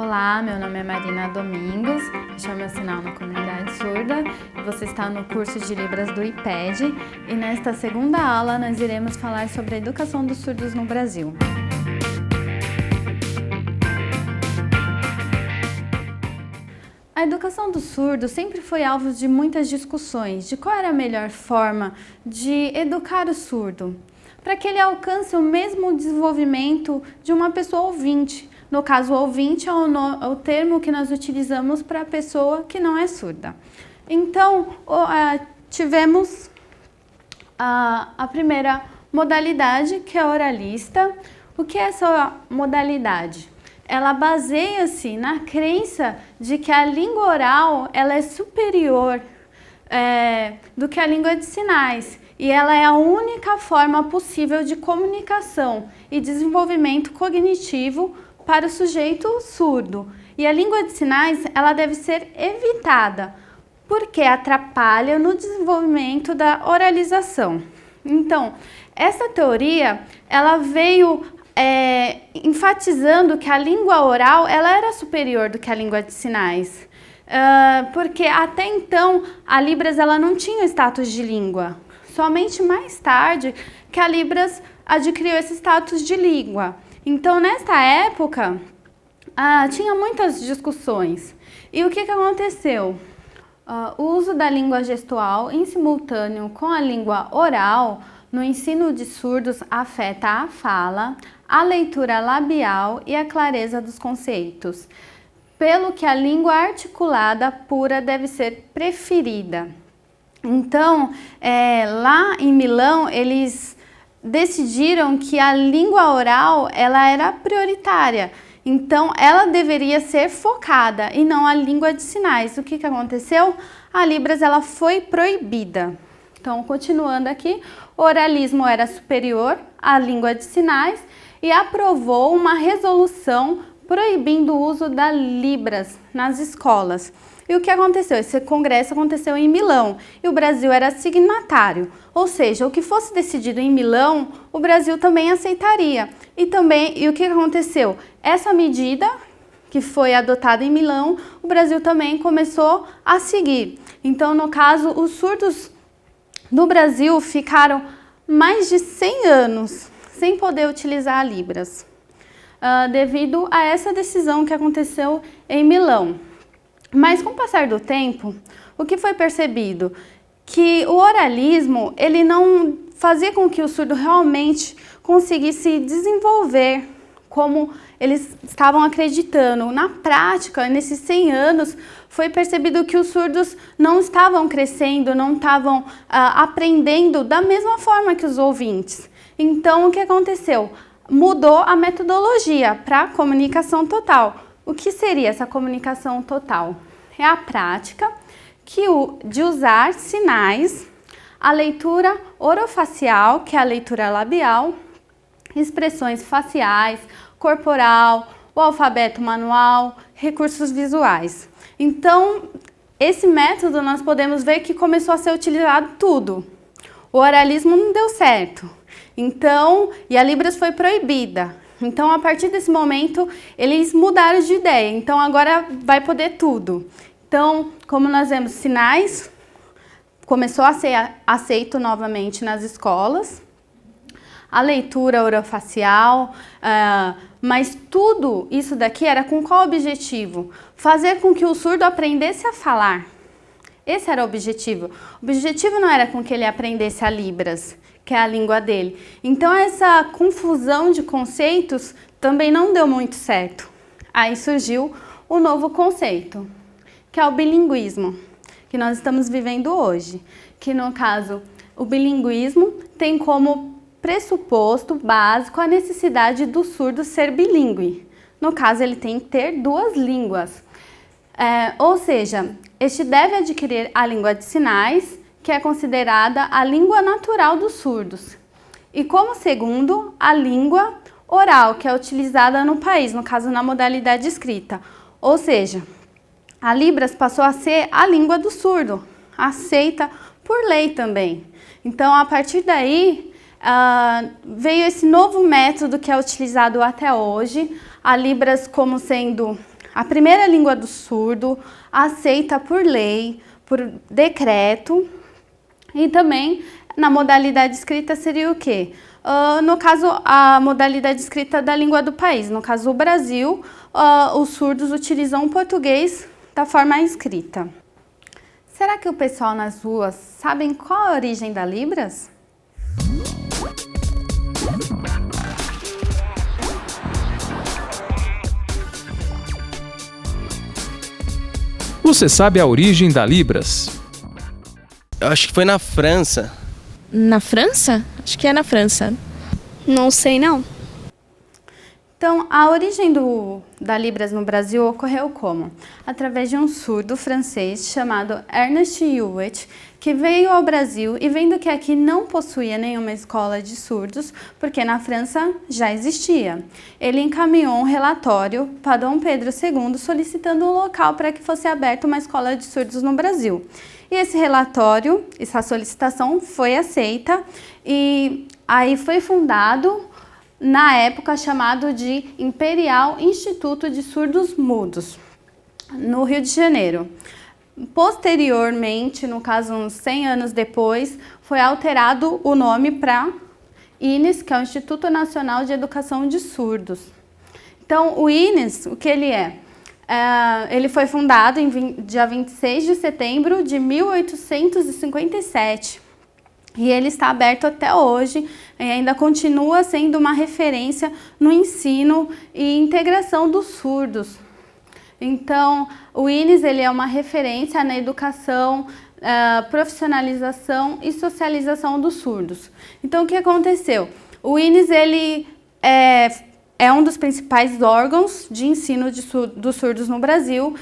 Olá, meu nome é Marina Domingos, este é o meu sinal na comunidade surda e você está no curso de Libras do IPED e nesta segunda aula nós iremos falar sobre a educação dos surdos no Brasil. A educação dos surdos sempre foi alvo de muitas discussões de qual era a melhor forma de educar o surdo, para que ele alcance o mesmo desenvolvimento de uma pessoa ouvinte. No caso, o ouvinte é o termo que nós utilizamos para a pessoa que não é surda. Então, tivemos a primeira modalidade, que é a oralista. O que é essa modalidade? Ela baseia-se na crença de que a língua oral ela é superior do que a língua de sinais. E ela é a única forma possível de comunicação e desenvolvimento cognitivo para o sujeito surdo. E a língua de sinais ela deve ser evitada, porque atrapalha no desenvolvimento da oralização. Então, essa teoria ela veio enfatizando que a língua oral ela era superior do que a língua de sinais. Porque até então a Libras ela não tinha status de língua. Somente mais tarde que a Libras adquiriu esse status de língua. Então, nesta época, tinha muitas discussões. E o que aconteceu? O uso da língua gestual em simultâneo com a língua oral no ensino de surdos afeta a fala, a leitura labial e a clareza dos conceitos, pelo que a língua articulada pura deve ser preferida. Então, lá em Milão, eles decidiram que a língua oral ela era prioritária, então ela deveria ser focada e não a língua de sinais. O que aconteceu? A Libras ela foi proibida. Então, continuando aqui, o oralismo era superior à língua de sinais e aprovou uma resolução proibindo o uso da Libras nas escolas. E o que aconteceu? Esse congresso aconteceu em Milão e o Brasil era signatário, ou seja, o que fosse decidido em Milão, o Brasil também aceitaria. E o que aconteceu? Essa medida que foi adotada em Milão, o Brasil também começou a seguir. Então, no caso, os surdos no Brasil ficaram mais de 100 anos sem poder utilizar a Libras, devido a essa decisão que aconteceu em Milão. Mas com o passar do tempo, o que foi percebido? Que o oralismo, ele não fazia com que o surdo realmente conseguisse desenvolver como eles estavam acreditando. Na prática, nesses 100 anos, foi percebido que os surdos não estavam crescendo, não estavam aprendendo da mesma forma que os ouvintes. Então, o que aconteceu? Mudou a metodologia para a comunicação total. O que seria essa comunicação total? É a prática de usar sinais, a leitura orofacial, que é a leitura labial, expressões faciais, corporal, o alfabeto manual, recursos visuais. Então, esse método nós podemos ver que começou a ser utilizado tudo. O oralismo não deu certo. Então, e a Libras foi proibida. Então, a partir desse momento, eles mudaram de ideia. Então, agora vai poder tudo. Então, como nós vemos, sinais começou a ser aceito novamente nas escolas. A leitura orofacial, mas tudo isso daqui era com qual objetivo? Fazer com que o surdo aprendesse a falar. Esse era o objetivo. O objetivo não era com que ele aprendesse a Libras, que é a língua dele. Então, essa confusão de conceitos também não deu muito certo. Aí surgiu o novo conceito, que é o bilinguismo, que nós estamos vivendo hoje. Que, no caso, o bilinguismo tem como pressuposto básico a necessidade do surdo ser bilíngue. No caso, ele tem que ter duas línguas. Ou seja, este deve adquirir a língua de sinais, que é considerada a língua natural dos surdos. E como segundo, a língua oral, que é utilizada no país, no caso na modalidade escrita. Ou seja, a Libras passou a ser a língua do surdo, aceita por lei também. Então, a partir daí, veio esse novo método que é utilizado até hoje, a Libras como sendo a primeira língua do surdo, aceita por lei, por decreto, e também na modalidade escrita seria o quê? No caso, a modalidade escrita da língua do país. No caso, o Brasil, os surdos utilizam o português da forma escrita. Será que o pessoal nas ruas sabem qual a origem da Libras? Você sabe a origem da Libras? Eu acho que foi na França. Na França? Acho que é na França. Não sei não. Então, a origem da Libras no Brasil ocorreu como? Através de um surdo francês chamado Ernest Hewitt, que veio ao Brasil e vendo que aqui não possuía nenhuma escola de surdos, porque na França já existia. Ele encaminhou um relatório para Dom Pedro II solicitando um local para que fosse aberta uma escola de surdos no Brasil. E esse relatório, essa solicitação foi aceita e aí foi fundado, na época chamado de Imperial Instituto de Surdos Mudos, no Rio de Janeiro. Posteriormente, no caso uns 100 anos depois, foi alterado o nome para INES, que é o Instituto Nacional de Educação de Surdos. Então, o INES, o que ele é? Ele foi fundado em dia 26 de setembro de 1857. E ele está aberto até hoje e ainda continua sendo uma referência no ensino e integração dos surdos. Então, o INES ele é uma referência na educação, profissionalização e socialização dos surdos. Então, o que aconteceu? O INES ele é um dos principais órgãos de ensino dos surdos no Brasil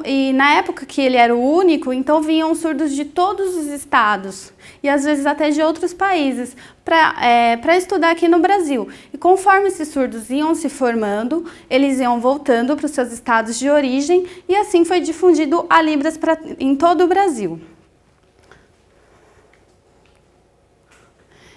e na época que ele era o único, então vinham surdos de todos os estados e às vezes até de outros países para estudar aqui no Brasil. E conforme esses surdos iam se formando, eles iam voltando para os seus estados de origem e assim foi difundido a Libras em todo o Brasil.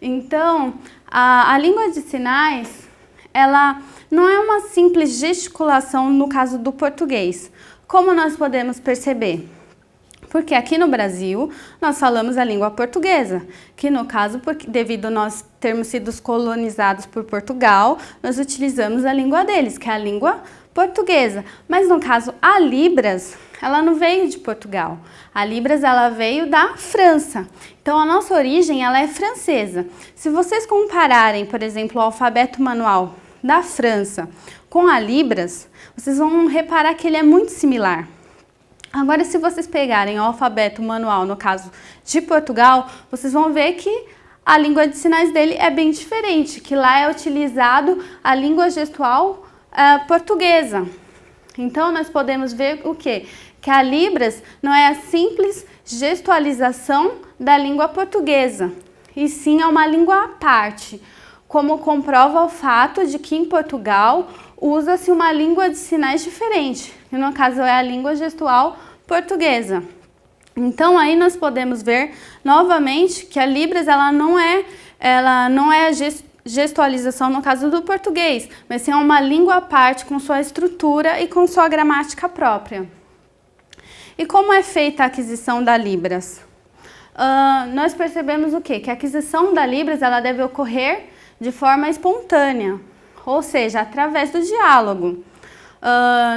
Então, a língua de sinais ela não é uma simples gesticulação no caso do português. Como nós podemos perceber? Porque aqui no Brasil nós falamos a língua portuguesa, que no caso, devido a nós termos sido colonizados por Portugal, nós utilizamos a língua deles, que é a língua portuguesa. Mas no caso, a Libras, ela não veio de Portugal. A Libras, ela veio da França. Então, a nossa origem, ela é francesa. Se vocês compararem, por exemplo, o alfabeto manual da França com a Libras, vocês vão reparar que ele é muito similar. Agora, se vocês pegarem o alfabeto manual, no caso de Portugal, vocês vão ver que a língua de sinais dele é bem diferente, que lá é utilizado a língua gestual portuguesa. Então, nós podemos ver o quê? Que a Libras não é a simples gestualização da língua portuguesa, e sim é uma língua à parte, como comprova o fato de que em Portugal usa-se uma língua de sinais diferente, que no caso é a língua gestual portuguesa. Então aí nós podemos ver novamente que a Libras ela não é a gestualização no caso do português, mas sim uma língua à parte com sua estrutura e com sua gramática própria. E como é feita a aquisição da Libras? Nós percebemos o quê? Que a aquisição da Libras ela deve ocorrer de forma espontânea, ou seja, através do diálogo.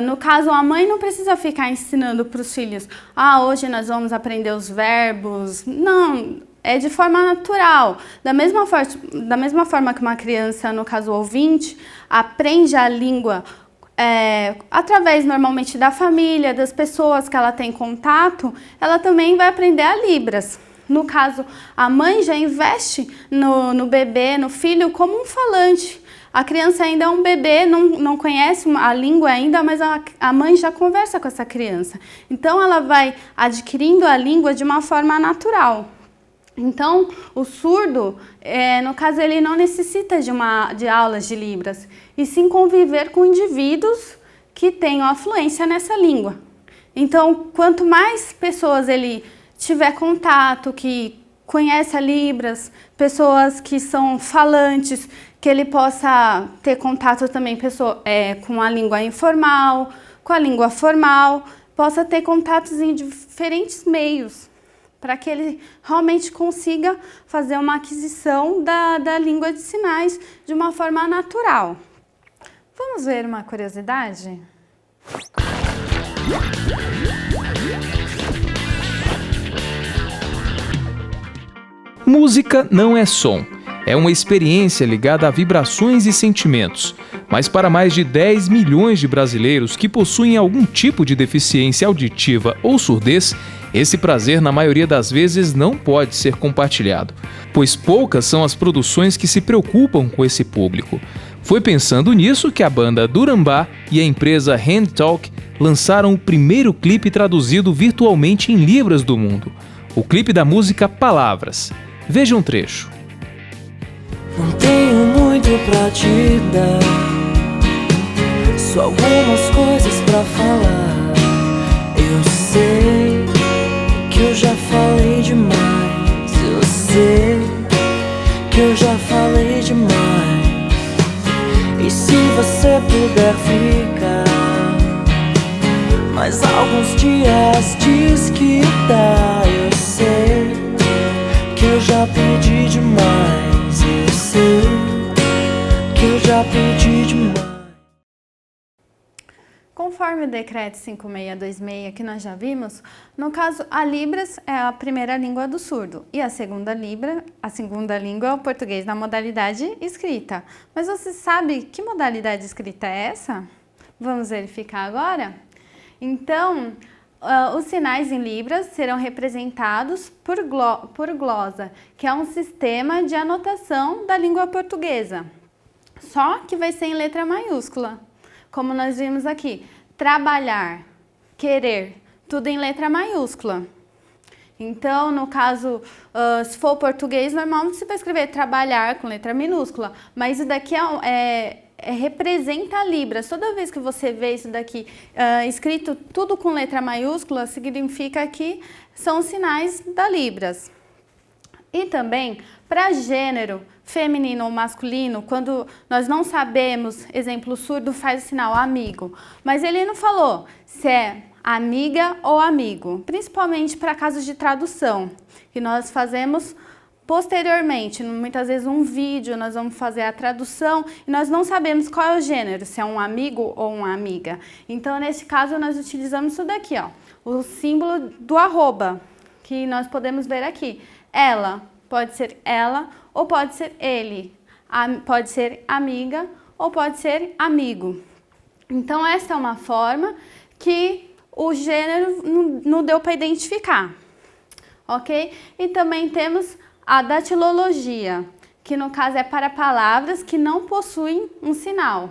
No caso, a mãe não precisa ficar ensinando para os filhos, hoje nós vamos aprender os verbos. Não, é de forma natural. Da mesma forma que uma criança, no caso ouvinte, aprende a língua através normalmente da família, das pessoas que ela tem contato, ela também vai aprender a Libras. No caso, a mãe já investe no bebê, no filho, como um falante. A criança ainda é um bebê, não conhece a língua ainda, mas a mãe já conversa com essa criança. Então, ela vai adquirindo a língua de uma forma natural. Então, o surdo, no caso, ele não necessita de aulas de Libras, e sim conviver com indivíduos que tenham a fluência nessa língua. Então, quanto mais pessoas ele tiver contato, que conhece a Libras, pessoas que são falantes, que ele possa ter contato também com a língua informal, com a língua formal, possa ter contatos em diferentes meios, para que ele realmente consiga fazer uma aquisição da língua de sinais de uma forma natural. Vamos ver uma curiosidade? Música não é som. É uma experiência ligada a vibrações e sentimentos. Mas para mais de 10 milhões de brasileiros que possuem algum tipo de deficiência auditiva ou surdez, esse prazer, na maioria das vezes, não pode ser compartilhado, pois poucas são as produções que se preocupam com esse público. Foi pensando nisso que a banda Durambá e a empresa Handtalk lançaram o primeiro clipe traduzido virtualmente em libras do mundo. O clipe da música Palavras. Veja um trecho. Não tenho muito pra te dar, só algumas coisas pra falar. Eu sei que eu já falei demais, eu sei que eu já falei demais. E se você puder ficar mais alguns dias, diz que dá. Eu sei que eu já pedi demais, eu sei que eu já pedi demais. Conforme o decreto 5626 que nós já vimos, no caso a Libras é a primeira língua do surdo e a segunda língua é o português na modalidade escrita. Mas você sabe que modalidade escrita é essa? Vamos verificar agora? Então, os sinais em Libras serão representados por glosa, que é um sistema de anotação da língua portuguesa, só que vai ser em letra maiúscula, como nós vimos aqui. Trabalhar, querer, tudo em letra maiúscula. Então, no caso, se for português, normalmente você vai escrever trabalhar com letra minúscula, mas isso daqui representa a Libras. Toda vez que você vê isso daqui escrito tudo com letra maiúscula, significa que são sinais da Libras. E também, para gênero, feminino ou masculino, quando nós não sabemos, exemplo, o surdo faz o sinal amigo, mas ele não falou se é amiga ou amigo, principalmente para casos de tradução, que nós fazemos posteriormente, muitas vezes um vídeo, nós vamos fazer a tradução e nós não sabemos qual é o gênero, se é um amigo ou uma amiga. Então, nesse caso, nós utilizamos isso daqui, ó, o símbolo do arroba, que nós podemos ver aqui. Ela, pode ser ela ou pode ser ele, pode ser amiga ou pode ser amigo. Então, essa é uma forma que o gênero não deu para identificar, ok? E também temos a datilologia, que no caso é para palavras que não possuem um sinal.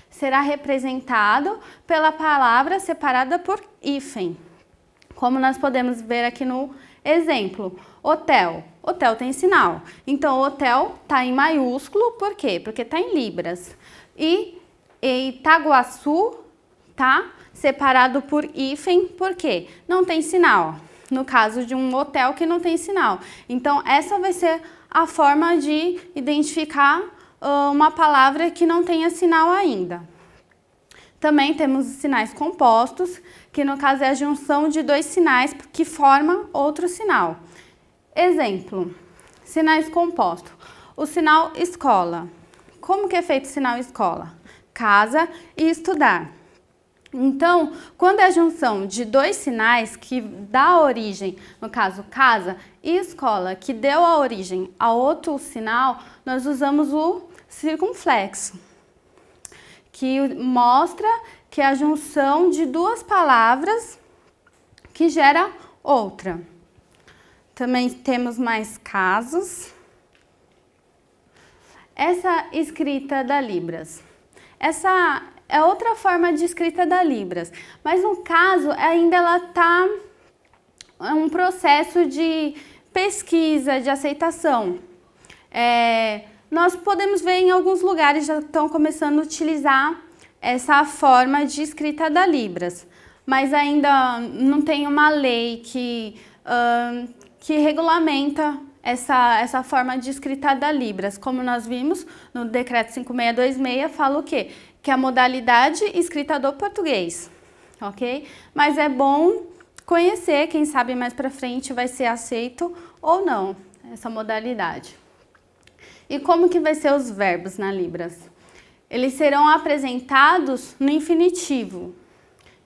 Será representado pela palavra separada por hífen, como nós podemos ver aqui no exemplo. Hotel. Hotel tem sinal. Então, hotel está em maiúsculo, por quê? Porque está em libras. E Itaguaçu está separado por hífen, por quê? Não tem sinal. No caso de um hotel que não tem sinal. Então, essa vai ser a forma de identificar uma palavra que não tenha sinal ainda. Também temos os sinais compostos, que no caso é a junção de dois sinais que formam outro sinal. Exemplo, sinais compostos. O sinal escola. Como que é feito o sinal escola? Casa e estudar. Então, quando é a junção de dois sinais que dá origem, no caso casa e escola, que deu a origem a outro sinal, nós usamos o circunflexo, que mostra que é a junção de duas palavras que gera outra. Também temos mais casos. Essa escrita da Libras. Essa é outra forma de escrita da Libras, mas no caso ainda ela está um processo de pesquisa, de aceitação. Nós podemos ver em alguns lugares já estão começando a utilizar essa forma de escrita da Libras, mas ainda não tem uma lei que regulamenta essa forma de escrita da Libras. Como nós vimos no decreto 5626, fala o quê? Que é a modalidade escrita do português. ok? Mas é bom conhecer, quem sabe mais para frente vai ser aceito ou não essa modalidade. E como que vai ser os verbos na Libras? Eles serão apresentados no infinitivo.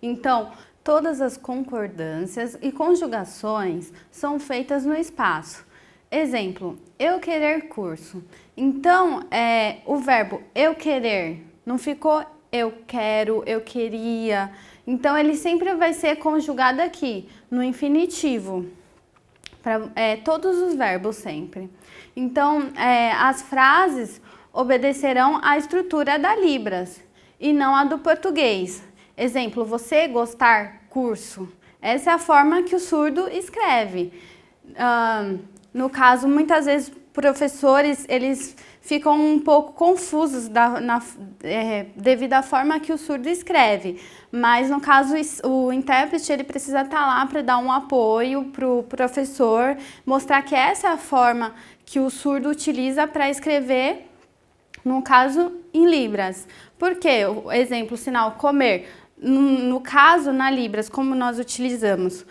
Então, todas as concordâncias e conjugações são feitas no espaço. Exemplo, eu querer curso. Então, o verbo eu querer não ficou eu quero, eu queria. Então, ele sempre vai ser conjugado aqui, no infinitivo. Todos os verbos sempre. Então, as frases obedecerão à estrutura da Libras e não à do português. Exemplo, você gostar curso. Essa é a forma que o surdo escreve. No caso, muitas vezes, professores, eles ficam um pouco confusos devido à forma que o surdo escreve. Mas, no caso, o intérprete ele precisa estar lá para dar um apoio para o professor, mostrar que essa é a forma que o surdo utiliza para escrever, no caso, em Libras. Por quê? O exemplo, o sinal comer. No caso, na Libras, como nós utilizamos,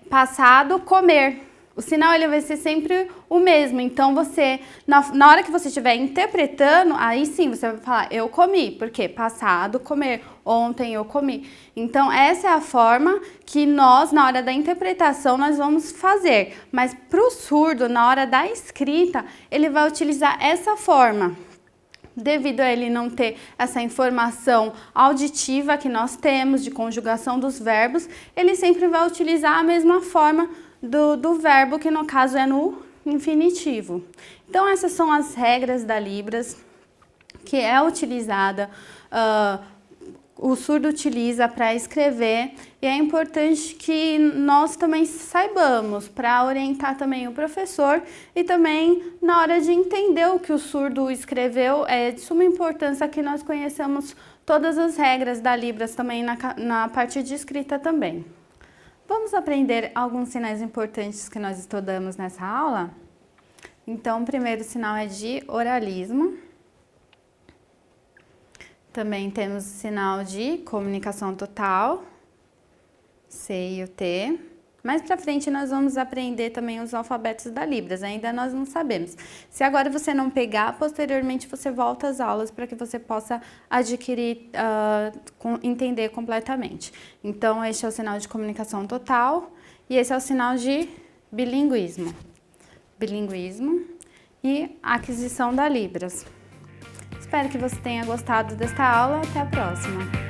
passado, comer. O sinal ele vai ser sempre o mesmo. Então, você, na hora que você estiver interpretando, aí sim você vai falar, eu comi. Por quê? Passado, comer. Ontem eu comi. Então, essa é a forma que nós, na hora da interpretação, nós vamos fazer. Mas para o surdo, na hora da escrita, ele vai utilizar essa forma. Devido a ele não ter essa informação auditiva que nós temos de conjugação dos verbos, ele sempre vai utilizar a mesma forma do verbo, que no caso é no infinitivo. Então, essas são as regras da Libras, que é utilizada, o surdo utiliza para escrever, e é importante que nós também saibamos, para orientar também o professor, e também na hora de entender o que o surdo escreveu, é de suma importância que nós conheçamos todas as regras da Libras também na parte de escrita também. Vamos aprender alguns sinais importantes que nós estudamos nessa aula? Então, o primeiro sinal é de oralismo. Também temos o sinal de comunicação total, C e o T. Mais pra frente nós vamos aprender também os alfabetos da Libras, ainda nós não sabemos. Se agora você não pegar, posteriormente você volta às aulas para que você possa adquirir, entender completamente. Então, este é o sinal de comunicação total e esse é o sinal de bilinguismo. Bilinguismo e aquisição da Libras. Espero que você tenha gostado desta aula. Até a próxima!